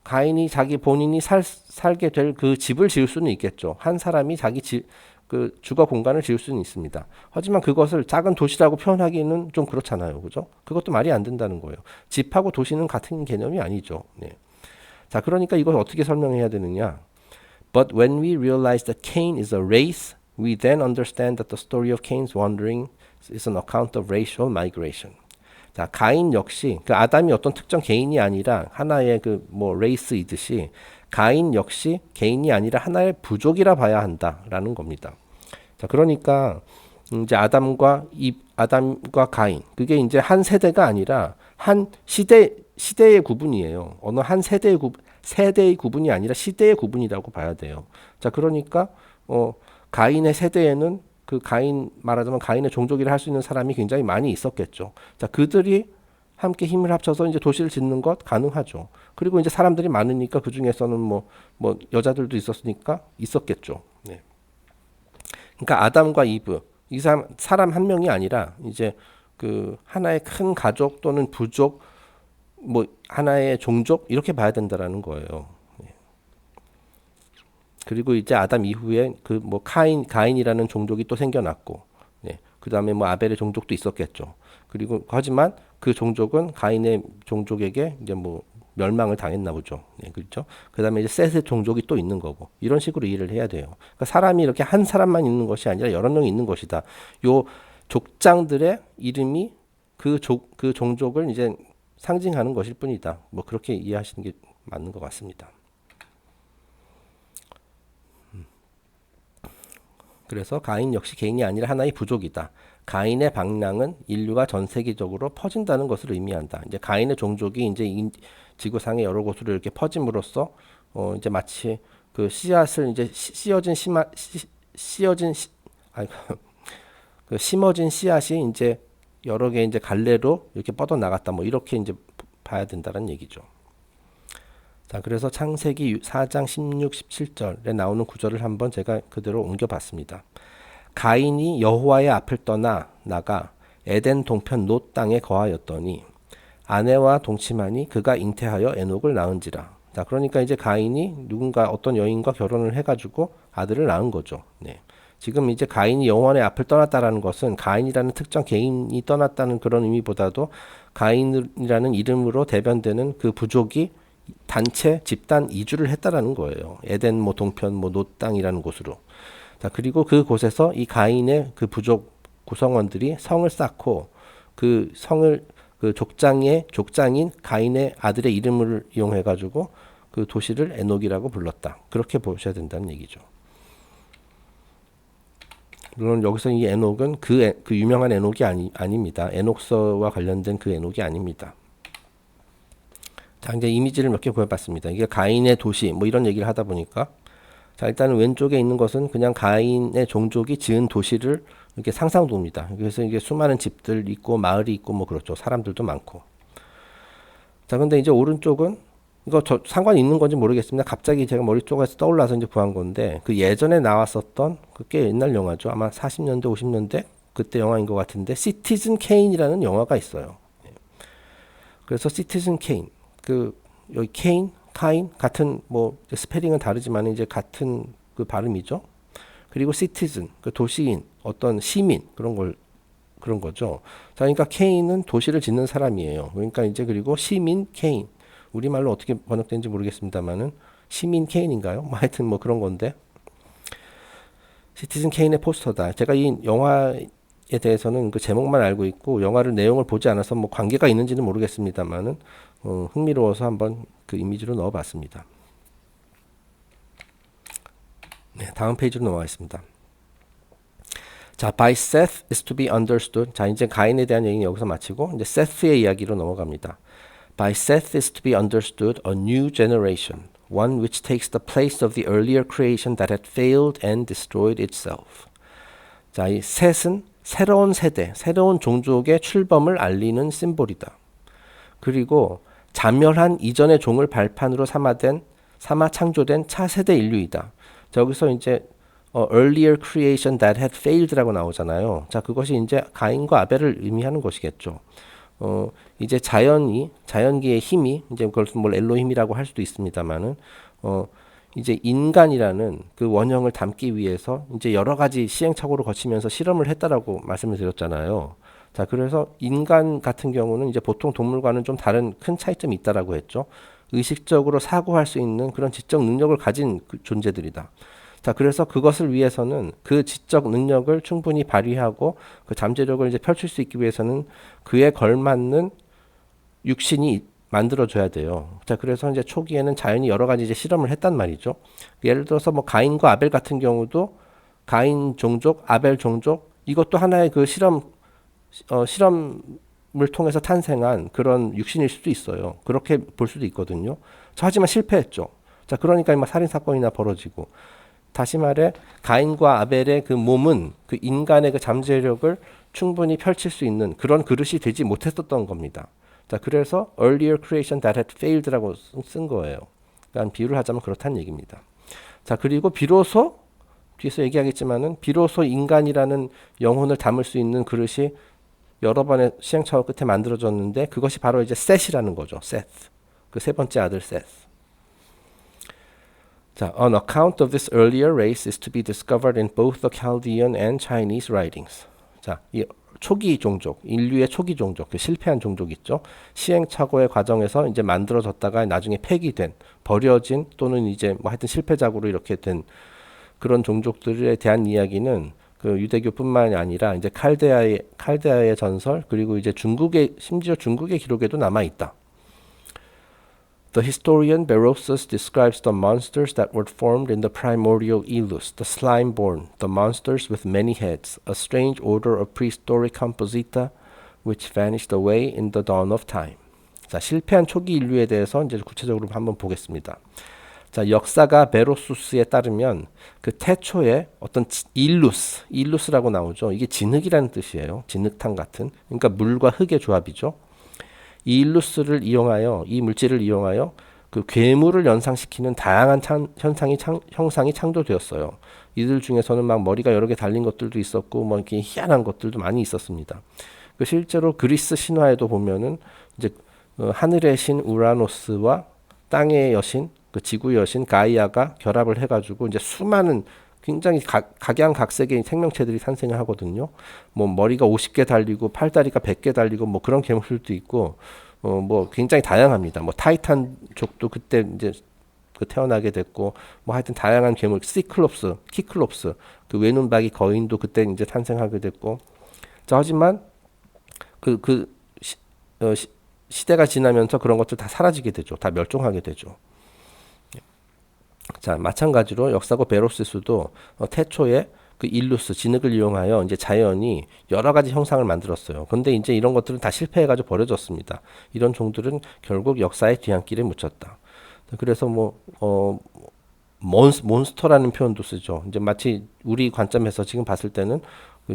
가인이 자기 본인이 살게 될 그 집을 지을 수는 있겠죠. 한 사람이 자기 그 주거 공간을 지을 수는 있습니다. 하지만 그것을 작은 도시라고 표현하기는 좀 그렇잖아요. 그죠? 그것도 말이 안 된다는 거예요. 집하고 도시는 같은 개념이 아니죠. 네. 자, 그러니까 이걸 어떻게 설명해야 되느냐? But when we realize that Cain is a race, we then understand that the story of Cain's wandering is an account of racial migration. 자, 가인 역시 그 아담이 어떤 특정 개인이 아니라 하나의 그 뭐 레이스이듯이 가인 역시 개인이 아니라 하나의 부족이라 봐야 한다라는 겁니다. 자, 그러니까 이제 아담과 가인 그게 이제 한 세대가 아니라 한 시대의 구분이에요. 어느 한 세대의 구분이 아니라 시대의 구분이라고 봐야 돼요. 자, 그러니까 가인의 세대에는 그 가인 말하자면 가인의 종족이라 할 수 있는 사람이 굉장히 많이 있었겠죠. 자, 그들이 함께 힘을 합쳐서 이제 도시를 짓는 것 가능하죠. 그리고 이제 사람들이 많으니까 그 중에서는 뭐 여자들도 있었으니까 있었겠죠. 네. 그러니까 아담과 이브 이 사람 한 명이 아니라 이제 그 하나의 큰 가족 또는 부족 뭐 하나의 종족 이렇게 봐야 된다라는 거예요. 그리고 이제 아담 이후에 그 뭐 가인이라는 종족이 또 생겨났고, 네. 그 다음에 뭐 아벨의 종족도 있었겠죠. 그리고 하지만 그 종족은 가인의 종족에게 이제 뭐 멸망을 당했나 보죠. 네, 그렇죠. 그 다음에 이제 셋의 종족이 또 있는 거고 이런 식으로 이해를 해야 돼요. 그러니까 사람이 이렇게 한 사람만 있는 것이 아니라 여러 명이 있는 것이다. 요 족장들의 이름이 그 종족을 이제 상징하는 것일 뿐이다. 뭐 그렇게 이해하시는 게 맞는 것 같습니다. 그래서 가인 역시 개인이 아니라 하나의 부족이다. 가인의 방랑은 인류가 전 세계적으로 퍼진다는 것을 의미한다. 이제 가인의 종족이 이제 지구상의 여러 곳으로 이렇게 퍼짐으로써 이제 마치 그 씨앗을 이제 그 심어진 씨앗이 이제 여러 개 이제 갈래로 이렇게 뻗어 나갔다. 뭐 이렇게 이제 봐야 된다는 얘기죠. 자, 그래서 창세기 4장 16, 17절에 나오는 구절을 한번 제가 그대로 옮겨봤습니다. 가인이 여호와의 앞을 떠나 나가 에덴 동편 놋 땅에 거하였더니 아내와 동침하니 그가 잉태하여 에녹을 낳은지라. 자, 그러니까 이제 가인이 누군가 어떤 여인과 결혼을 해가지고 아들을 낳은 거죠. 네. 지금 이제 가인이 여호와의 앞을 떠났다라는 것은 가인이라는 특정 개인이 떠났다는 그런 의미보다도 가인이라는 이름으로 대변되는 그 부족이 단체 집단 이주를 했다라는 거예요. 에덴 뭐 동편 뭐 놋 땅이라는 곳으로. 자, 그리고 그 곳에서 이 가인의 그 부족 구성원들이 성을 쌓고 그 성을 그 족장인 가인의 아들의 이름을 이용해 가지고 그 도시를 에녹이라고 불렀다. 그렇게 보셔야 된다는 얘기죠. 물론 여기서 이 에녹은 그 유명한 에녹이 아닙니다. 에녹서와 관련된 그 에녹이 아닙니다. 자, 이제 이미지를 몇 개 보여봤습니다. 이게 가인의 도시 뭐 이런 얘기를 하다 보니까 자, 일단은 왼쪽에 있는 것은 그냥 가인의 종족이 지은 도시를 이렇게 상상도입니다. 그래서 이게 수많은 집들 있고 마을이 있고 뭐 그렇죠. 사람들도 많고. 자, 근데 이제 오른쪽은 이거 상관이 있는 건지 모르겠습니다. 갑자기 제가 머리 쪽에서 떠올라서 이제 구한 건데 그 예전에 나왔었던 그 꽤 옛날 영화죠. 아마 40년대 50년대 그때 영화인 것 같은데 시티즌 케인이라는 영화가 있어요. 그래서 시티즌 케인 여기 kind 같은 뭐 스페링은 다르지만 이제 같은 그 발음이죠. 그리고 citizen 그 도시인 어떤 시민 그런 거죠. 자, 그러니까 케인은 도시를 짓는 사람이에요. 그러니까 이제 그리고 시민 케인 우리말로 어떻게 번역되는지 모르겠습니다만은 시민 케인인가요? 뭐 하여튼 뭐 그런 건데 시티즌 케인의 포스터다. 제가 이 영화에 대해서는 그 제목만 알고 있고 영화를 내용을 보지 않아서 뭐 관계가 있는지는 모르겠습니다만은 흥미로워서 한번 그 이미지로 넣어봤습니다. 네, 다음 페이지로 넘어가겠습니다. 자, by Seth is to be understood. 자, 이제 가인에 대한 얘기는 여기서 마치고 이제 Seth의 이야기로 넘어갑니다. By Seth is to be understood a new generation, one which takes the place of the earlier creation that had failed and destroyed itself. 자, 이 셋은 새로운 세대, 새로운 종족의 출범을 알리는 심볼이다. 그리고 자멸한 이전의 종을 발판으로 삼아 창조된 차세대 인류이다. 자, 여기서 이제 earlier creation that had failed라고 나오잖아요. 자, 그것이 이제 가인과 아벨을 의미하는 것이겠죠. 이제 자연계의 힘이 이제 그걸 뭘 엘로힘이라고 할 수도 있습니다만은 이제 인간이라는 그 원형을 담기 위해서 이제 여러 가지 시행착오를 거치면서 실험을 했다라고 말씀을 드렸잖아요. 자, 그래서 인간 같은 경우는 이제 보통 동물과는 좀 다른 큰 차이점이 있다라고 했죠. 의식적으로 사고할 수 있는 그런 지적 능력을 가진 그 존재들이다. 자, 그래서 그것을 위해서는 그 지적 능력을 충분히 발휘하고 그 잠재력을 이제 펼칠 수 있기 위해서는 그에 걸맞는 육신이 만들어줘야 돼요. 자, 그래서 이제 초기에는 자연이 여러 가지 이제 실험을 했단 말이죠. 예를 들어서 뭐 가인과 아벨 같은 경우도 가인 종족, 아벨 종족 이것도 하나의 그 실험을 통해서 탄생한 그런 육신일 수도 있어요. 그렇게 볼 수도 있거든요. 자, 하지만 실패했죠. 자, 그러니까 막 살인 사건이나 벌어지고. 다시 말해 가인과 아벨의 그 몸은 그 인간의 그 잠재력을 충분히 펼칠 수 있는 그런 그릇이 되지 못했었던 겁니다. 자, 그래서 earlier creation that had failed라고 쓴 거예요. 그러니까 비유를 하자면 그렇다는 얘기입니다. 자, 그리고 비로소 뒤에서 얘기하겠지만은 비로소 인간이라는 영혼을 담을 수 있는 그릇이 여러 번의 시행착오 끝에 만들어졌는데 그것이 바로 이제 셋이라는 거죠. 셋. 그 세 번째 아들 셋. 자, on account of this earlier race is to be discovered in both the Chaldean and Chinese writings. 자, 이 초기 종족, 인류의 초기 종족, 그 실패한 종족 있죠. 시행착오의 과정에서 이제 만들어졌다가 나중에 폐기된, 버려진 또는 이제 뭐 하여튼 실패작으로 이렇게 된 그런 종족들에 대한 이야기는 그 유대교뿐만이 아니라 이제 칼데아의 전설 그리고 이제 심지어 중국의 기록에도 남아 있다. The historian Berosus describes the monsters that were formed in the primordial Ilus, the slime-born, the monsters with many heads, a strange order of prehistoric composita which vanished away in the dawn of time. 자, 실패한 초기 인류에 대해서 이제 구체적으로 한번 보겠습니다. 자, 역사가 베로수스에 따르면 그 태초에 어떤 일루스라고 나오죠. 이게 진흙이라는 뜻이에요. 진흙탕 같은. 그러니까 물과 흙의 조합이죠. 이 일루스를 이용하여 이 물질을 이용하여 그 괴물을 연상시키는 다양한 형상이 창조되었어요. 이들 중에서는 막 머리가 여러 개 달린 것들도 있었고 뭐 이렇게 희한한 것들도 많이 있었습니다. 그 실제로 그리스 신화에도 보면은 이제 하늘의 신 우라노스와 땅의 여신 그 지구 여신 가이아가 결합을 해가지고 이제 수많은 굉장히 각양각색의 생명체들이 탄생을 하거든요. 뭐 머리가 50개 달리고 팔다리가 100개 달리고 뭐 그런 괴물들도 있고 뭐 굉장히 다양합니다. 뭐 타이탄족도 그때 이제 그 태어나게 됐고 뭐 하여튼 다양한 괴물 키클롭스 그 외눈박이 거인도 그때 이제 탄생하게 됐고. 자, 하지만 시대가 지나면서 그런 것들 다 사라지게 되죠. 다 멸종하게 되죠. 자, 마찬가지로 역사고 베로시스도 태초에 그 일루스 진흙을 이용하여 이제 자연이 여러 가지 형상을 만들었어요. 근데 이제 이런 것들은 다 실패해가지고 버려졌습니다. 이런 종들은 결국 역사의 뒤안길에 묻혔다. 그래서 뭐 몬스터라는 표현도 쓰죠. 이제 마치 우리 관점에서 지금 봤을 때는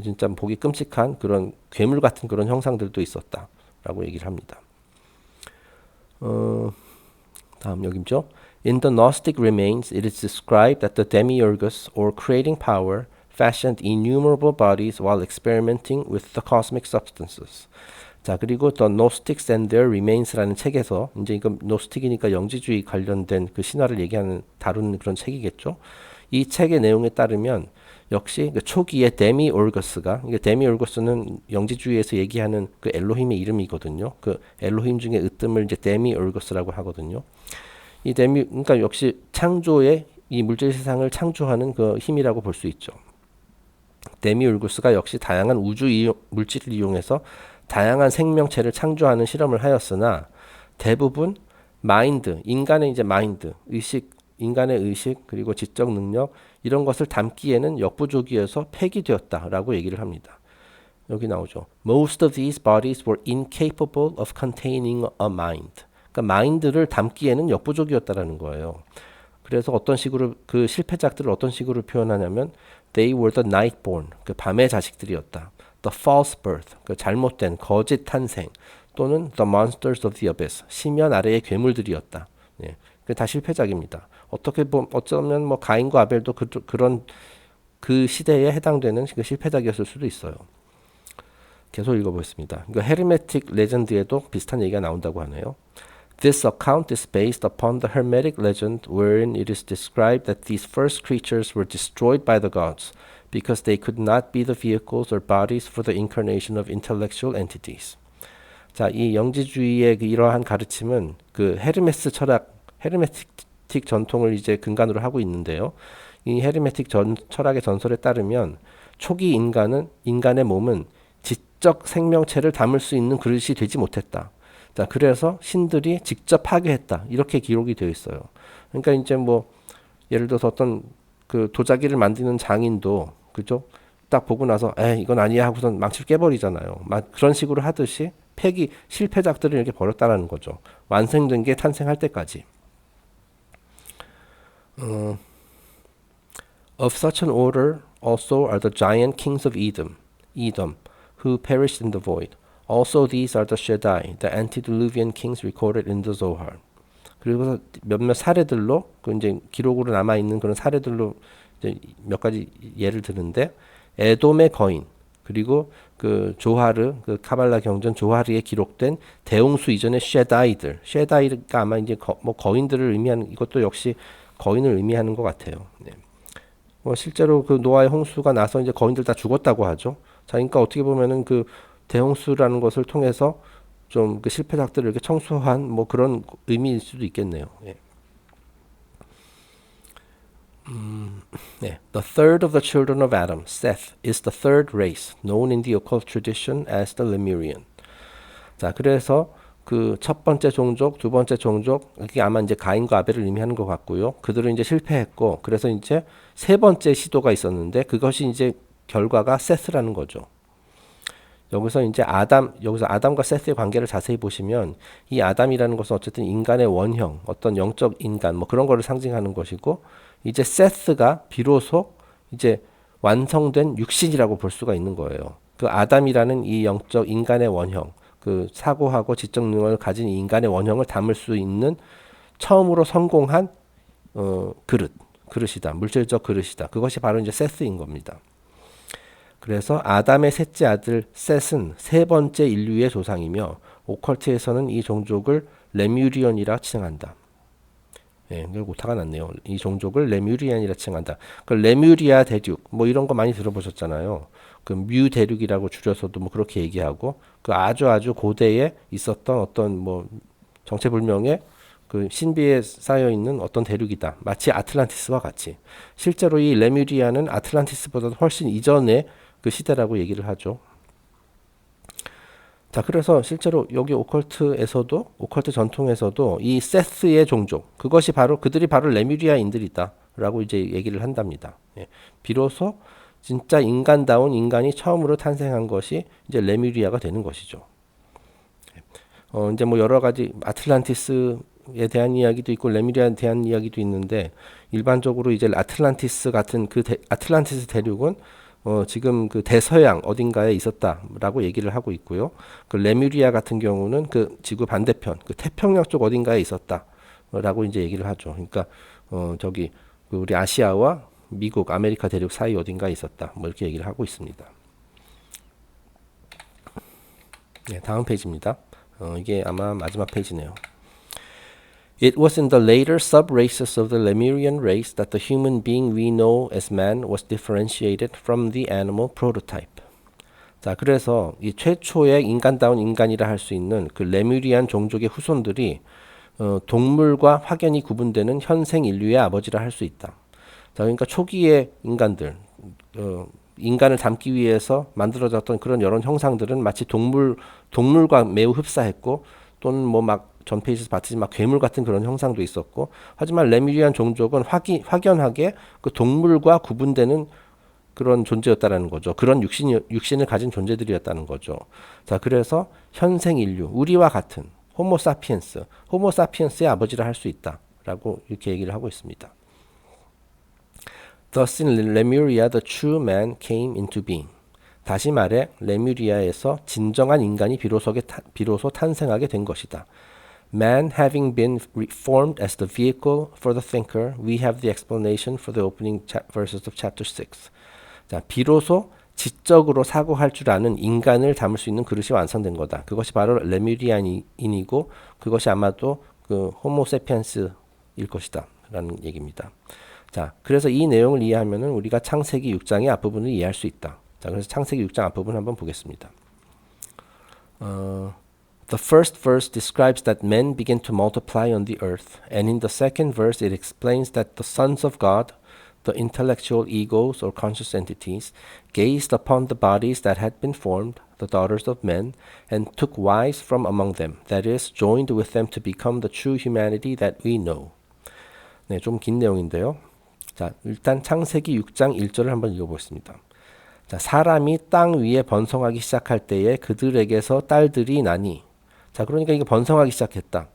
진짜 보기 끔찍한 그런 괴물 같은 그런 형상들도 있었다라고 얘기를 합니다. 다음 여기죠. In the Gnostic remains, it is described that the demiurgus, or creating power, fashioned innumerable bodies while experimenting with the cosmic substances. 자, 그리고 The Gnostics and Their Remains라는 책에서 이제 이거 노스틱이니까 영지주의 관련된 그 신화를 얘기하는 다루는 그런 책이겠죠. 이 책의 내용에 따르면 역시 그 초기에 데미올거스가, 이게 데미올거스는 영지주의에서 얘기하는 그 엘로힘의 이름이거든요. 그 엘로힘 중에 으뜸을 이제 데미올거스라고 하거든요. 이 그러니까 역시 창조의 이 물질 세상을 창조하는 그 힘이라고 볼 수 있죠. 데미올거스가 역시 다양한 물질을 이용해서 다양한 생명체를 창조하는 실험을 하였으나 대부분 마인드, 인간의 이제 마인드, 인간의 의식 그리고 지적 능력 이런 것을 담기에는 역부족이어서 폐기되었다라고 얘기를 합니다. 여기 나오죠. Most of these bodies were incapable of containing a mind. 그러니까 마인드를 담기에는 역부족이었다라는 거예요. 그래서 어떤 식으로 그 실패작들을 어떤 식으로 표현하냐면 They were the nightborn, 그 밤의 자식들이었다. The false birth, 그 잘못된 거짓 탄생 또는 The monsters of the abyss, 심연 아래의 괴물들이었다. 예, 다 실패작입니다. 어떻게 보면 어쩌면 뭐 가인과 아벨도 그런 그 시대에 해당되는 그 실패작이었을 수도 있어요. 계속 읽어보겠습니다. 이거 헤르메틱 레전드에도 비슷한 얘기가 나온다고 하네요. This account is based upon the Hermetic legend wherein it is described that these first creatures were destroyed by the gods because they could not be the vehicles or bodies for the incarnation of intellectual entities. 자, 이 영지주의의 그 이러한 가르침은 그 헤르메스 철학, 헤르메틱 전통을 이제 근간으로 하고 있는데요. 이 헤르메틱 철학의 전설에 따르면 초기 인간의 몸은 지적 생명체를 담을 수 있는 그릇이 되지 못했다. 자, 그래서 신들이 직접 파괴했다. 이렇게 기록이 되어 있어요. 그러니까 이제 뭐 예를 들어서 어떤 그 도자기를 만드는 장인도 그죠? 딱 보고 나서 이건 아니야 하고선 망치를 깨버리잖아요. 그런 식으로 하듯이 실패작들을 이렇게 버렸다라는 거죠. 완성된 게 탄생할 때까지. Of such an order also are the giant kings of Edom, who perished in the void. Also these are the Shaddai, the antediluvian kings recorded in the Zohar. 그리고 몇몇 사례들로 그 이제 기록으로 남아 있는 그런 사례들로 이제 몇 가지 예를 드는데 에돔의 거인 그리고 그 조하르 그 카발라 경전 조하르에 기록된 대홍수 이전의 쉐다이가 아마 이제 거인들을 의미하는 이것도 역시 거인을 의미하는 것 같아요. 네. 뭐 실제로 그 노아의 홍수가 나서 이제 거인들 다 죽었다고 하죠. 자, 그러니까 어떻게 보면은 그 대홍수라는 것을 통해서 좀 그 실패작들을 이렇게 청소한 뭐 그런 의미일 수도 있겠네요. 예. 네. The third of the children of Adam, Seth, is the third race, known in the occult tradition as the Lemurian. 자, 그래서 그 첫 번째 종족, 두 번째 종족, 이게 아마 이제 가인과 아벨을 의미하는 것 같고요. 그들은 이제 실패했고, 그래서 이제 세 번째 시도가 있었는데, 그것이 이제 결과가 세스라는 거죠. 여기서 아담과 세스의 관계를 자세히 보시면, 이 아담이라는 것은 어쨌든 인간의 원형, 어떤 영적 인간, 뭐 그런 거를 상징하는 것이고, 이제 세스가 비로소 이제 완성된 육신이라고 볼 수가 있는 거예요. 그 아담이라는 이 영적 인간의 원형, 그 사고하고 지적 능력을 가진 인간의 원형을 담을 수 있는 처음으로 성공한 그릇이다. 물질적 그릇이다. 그것이 바로 이제 세스인 겁니다. 그래서 아담의 셋째 아들 셋은 세 번째 인류의 조상이며 오컬트에서는 이 종족을 레뮤리언이라 칭한다. 예, 오타가 났네요. 이 종족을 레뮤리안이라 칭한다. 그 레뮤리아 대륙 뭐 이런 거 많이 들어보셨잖아요. 그 뮤 대륙이라고 줄여서도 뭐 그렇게 얘기하고 그 아주 고대에 있었던 어떤 뭐 정체불명의 그 신비에 쌓여 있는 어떤 대륙이다. 마치 아틀란티스와 같이. 실제로 이 레뮤리아는 아틀란티스보다 훨씬 이전의 그 시대라고 얘기를 하죠. 자, 그래서 실제로 여기 오컬트 전통에서도 이 세스의 종족, 그들이 바로 레뮤리아인들이다라고 이제 얘기를 한답니다. 예. 비로소 진짜 인간다운 인간이 처음으로 탄생한 것이 이제 레뮤리아가 되는 것이죠. 이제 뭐 여러 가지 아틀란티스에 대한 이야기도 있고 레뮤리아에 대한 이야기도 있는데 일반적으로 이제 아틀란티스 같은 아틀란티스 대륙은 지금 그 대서양 어딘가에 있었다라고 얘기를 하고 있고요. 그 레뮤리아 같은 경우는 그 지구 반대편, 그 태평양 쪽 어딘가에 있었다라고 이제 얘기를 하죠. 그러니까 저기 그 우리 아시아와 미국, 아메리카 대륙 사이 어딘가에 있었다. 뭐 이렇게 얘기를 하고 있습니다. 네, 다음 페이지입니다. 이게 아마 마지막 페이지네요. It was in the later sub-races of the Lemurian race that the human being we know as man was differentiated from the animal prototype. 자, 그래서 이 최초의 인간다운 인간이라 할 수 있는 그 레뮤리안 종족의 후손들이 동물과 확연히 구분되는 현생 인류의 아버지라 할 수 있다. 자, 그러니까 초기의 인간들, 인간을 닮기 위해서 만들어졌던 그런 여러 형상들은 마치 동물과 매우 흡사했고, 또는 뭐 막 전 페이지에서 봤듯이 막 괴물 같은 그런 형상도 있었고, 하지만 레뮤리안 종족은 확연하게 그 동물과 구분되는 그런 존재였다라는 거죠. 그런 육신을 가진 존재들이었다는 거죠. 자, 그래서 현생 인류, 우리와 같은 호모사피엔스의 아버지라 할 수 있다라고 이렇게 얘기를 하고 있습니다. Thus in Lemuria the true man came into being. 다시 말해 레뮤리아에서 진정한 인간이 비로소 탄생하게 된 것이다. Man having been formed as the vehicle for the thinker, we have the explanation for the opening verses of chapter 6. 자, 비로소 지적으로 사고할 줄 아는 인간을 담을 수 있는 그릇이 완성된 거다. 그것이 바로 레뮤리안인이고 그것이 아마도 그 호모세피엔스일 것이다 라는 얘기입니다. 자, 그래서 이 내용을 이해하면은 우리가 창세기 6장의 앞부분을 이해할 수 있다. 자, 그래서 창세기 6장 앞부분 한번 보겠습니다. The first verse describes that men began to multiply on the earth, and in the second verse it explains that the sons of God, the intellectual egos or conscious entities, gazed upon the bodies that had been formed, the daughters of men, and took wives from among them, that is, joined with them to become the true humanity that we know. 네, 좀 긴 내용인데요. 자, 일단 창세기 6장 1절을 한번 읽어보겠습니다. 자, 사람이 땅 위에 번성하기 시작할 때에 그들에게서 딸들이 나니. 자, 그러니까 이게 번성하기 시작했다.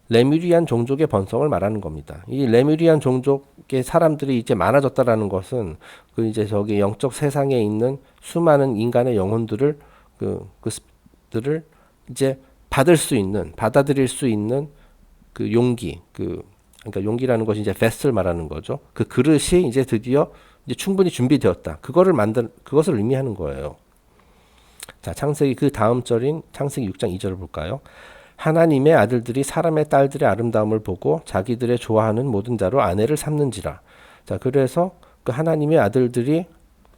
레뮤리안 종족의 번성을 말하는 겁니다. 이 레뮤리안 종족의 사람들이 이제 많아졌다라는 것은 그 이제 저기 영적 세상에 있는 수많은 인간의 영혼들을 그들을 이제 받아들일 수 있는 그 용기, 그러니까 용기라는 것이 이제 베슬 말하는 거죠. 그 그릇이 이제 드디어 이제 충분히 준비되었다. 그것을 의미하는 거예요. 자, 창세기 그 다음 절인 창세기 6장 2절을 볼까요? 하나님의 아들들이 사람의 딸들의 아름다움을 보고 자기들의 좋아하는 모든 자로 아내를 삼는지라. 자, 그래서 그 하나님의 아들들이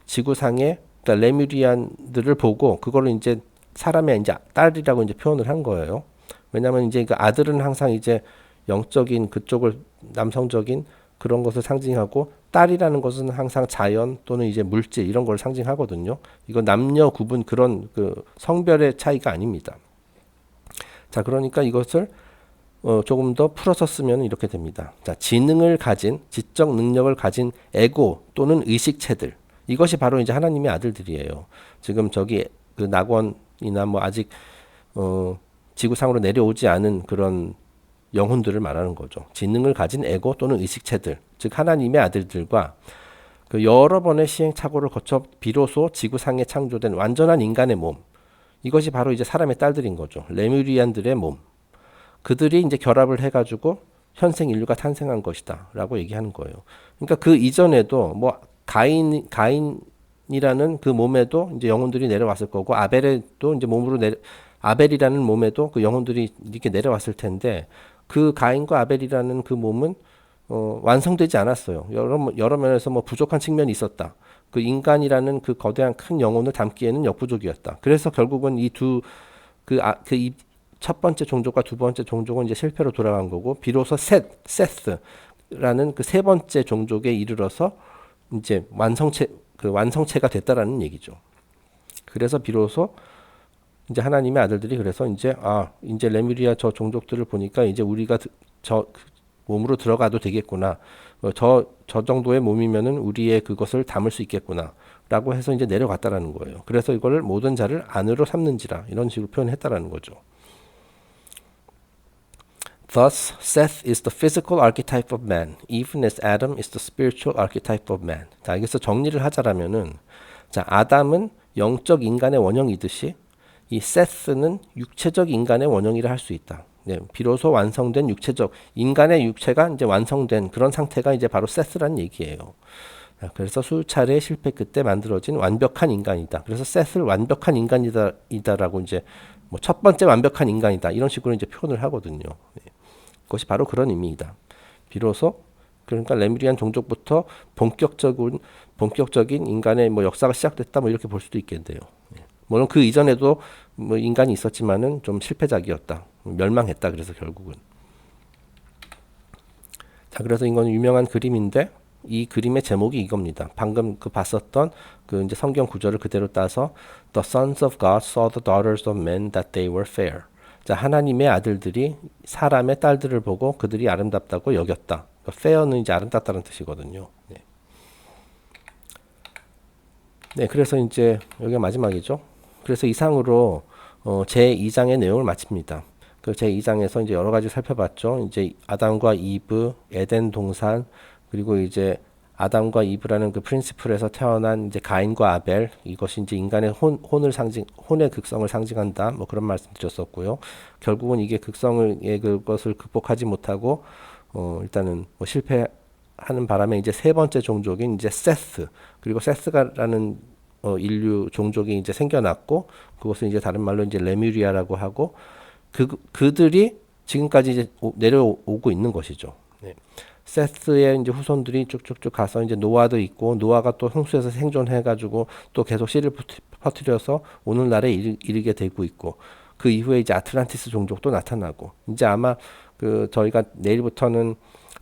지구상의 그러니까 레뮤리안들을 보고 그거를 이제 사람의 이제 딸이라고 이제 표현을 한 거예요. 왜냐하면 이제 그 아들은 항상 이제 영적인 그쪽을 남성적인 그런 것을 상징하고 딸이라는 것은 항상 자연 또는 이제 물질 이런 걸 상징하거든요. 이건 남녀 구분 그런 그 성별의 차이가 아닙니다. 자, 그러니까 이것을 조금 더 풀어서 쓰면 이렇게 됩니다. 자, 지능을 가진 지적 능력을 가진 에고 또는 의식체들 이것이 바로 이제 하나님의 아들들이에요. 지금 저기 그 낙원이나 뭐 아직 지구상으로 내려오지 않은 그런 영혼들을 말하는 거죠. 지능을 가진 에고 또는 의식체들, 즉 하나님의 아들들과 그 여러 번의 시행착오를 거쳐 비로소 지구상에 창조된 완전한 인간의 몸, 이것이 바로 이제 사람의 딸들인 거죠. 레뮤리안들의 몸, 그들이 이제 결합을 해가지고 현생 인류가 탄생한 것이다라고 얘기하는 거예요. 그러니까 그 이전에도 뭐 가인이라는 그 몸에도 이제 영혼들이 내려왔을 거고 아벨에도 이제 아벨이라는 몸에도 그 영혼들이 이렇게 내려왔을 텐데. 그 가인과 아벨이라는 그 몸은 완성되지 않았어요. 여러 면에서 뭐 부족한 측면이 있었다. 그 인간이라는 그 거대한 큰 영혼을 담기에는 역부족이었다. 그래서 결국은 이 첫 번째 종족과 두 번째 종족은 이제 실패로 돌아간 거고, 비로소 세스라는 그 세 번째 종족에 이르러서 이제 완성체가 됐다라는 얘기죠. 그래서 비로소 이제 하나님의 아들들이 그래서 이제 레뮤리아 저 종족들을 보니까 이제 우리가 저 몸으로 들어가도 되겠구나. 저 정도의 몸이면은 우리의 그것을 담을 수 있겠구나라고 해서 이제 내려갔다라는 거예요. 그래서 이걸 모든 자를 아내로 삼는지라 이런 식으로 표현했다라는 거죠. Thus, Seth is the physical archetype of man, even as Adam is the spiritual archetype of man. 자, 여기서 정리를 하자라면은, 자, 아담은 영적 인간의 원형이듯이 이 세스는 육체적 인간의 원형이라 할 수 있다. 네, 비로소 완성된 육체적 인간의 육체가 이제 완성된 그런 상태가 이제 바로 세스라는 얘기예요. 그래서 수차례 실패 끝에 만들어진 완벽한 인간이다. 그래서 셋을 완벽한 인간이다라고 이제 뭐 첫 번째 완벽한 인간이다 이런 식으로 이제 표현을 하거든요. 그것이 바로 그런 의미이다. 비로소 그러니까 레뮤리안 종족부터 본격적인 인간의 뭐 역사가 시작됐다 뭐 이렇게 볼 수도 있겠네요. 물론 그 이전에도 뭐 인간이 있었지만은 좀 실패작이었다. 멸망했다. 그래서 결국은. 자, 그래서 이건 유명한 그림인데 이 그림의 제목이 이겁니다. 방금 그 봤었던 그 이제 성경 구절을 그대로 따서 The sons of God saw the daughters of men that they were fair. 자, 하나님의 아들들이 사람의 딸들을 보고 그들이 아름답다고 여겼다. fair는 이제 아름답다는 뜻이거든요. 네. 네, 그래서 이제 여기가 마지막이죠. 그래서 이상으로 제 2장의 내용을 마칩니다. 그 제 2장에서 이제 여러 가지 살펴봤죠. 이제 아담과 이브, 에덴 동산, 그리고 이제 아담과 이브라는 그 프린시플에서 태어난 이제 가인과 아벨, 이것이 이제 인간의 혼의 극성을 상징한다. 뭐 그런 말씀 드렸었고요. 결국은 이게 극성의 그것을 극복하지 못하고 일단은 뭐 실패하는 바람에 이제 세 번째 종족인 이제 세스, 그리고 세스가라는 인류 종족이 이제 생겨났고, 그것을 이제 다른 말로 이제 레뮤리아라고 하고, 그들이 지금까지 이제 내려오고 있는 것이죠. 네. 세스의 이제 후손들이 쭉쭉쭉 가서 이제 노아도 있고, 노아가 또 홍수에서 생존해가지고 또 계속 씨를 퍼뜨려서 오늘날에 이르게 되고 있고, 그 이후에 이제 아틀란티스 종족도 나타나고, 이제 아마 그 저희가 내일부터는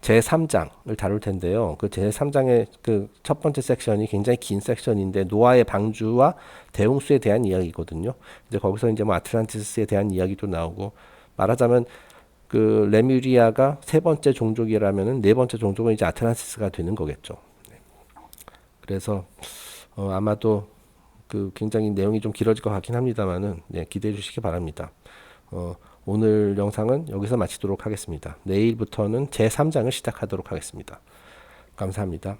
제3장을 다룰 텐데요. 그 제3장의 그 첫 번째 섹션이 굉장히 긴 섹션인데 노아의 방주와 대홍수에 대한 이야기거든요. 이제 거기서 이제 뭐 아틀란티스에 대한 이야기도 나오고, 말하자면 그 레뮤리아가 세 번째 종족이라면은 네 번째 종족은 이제 아틀란티스가 되는 거겠죠. 그래서 아마도 그 굉장히 내용이 좀 길어질 것 같긴 합니다만은 네, 기대해 주시기 바랍니다. 오늘 영상은 여기서 마치도록 하겠습니다. 내일부터는 제3장을 시작하도록 하겠습니다. 감사합니다.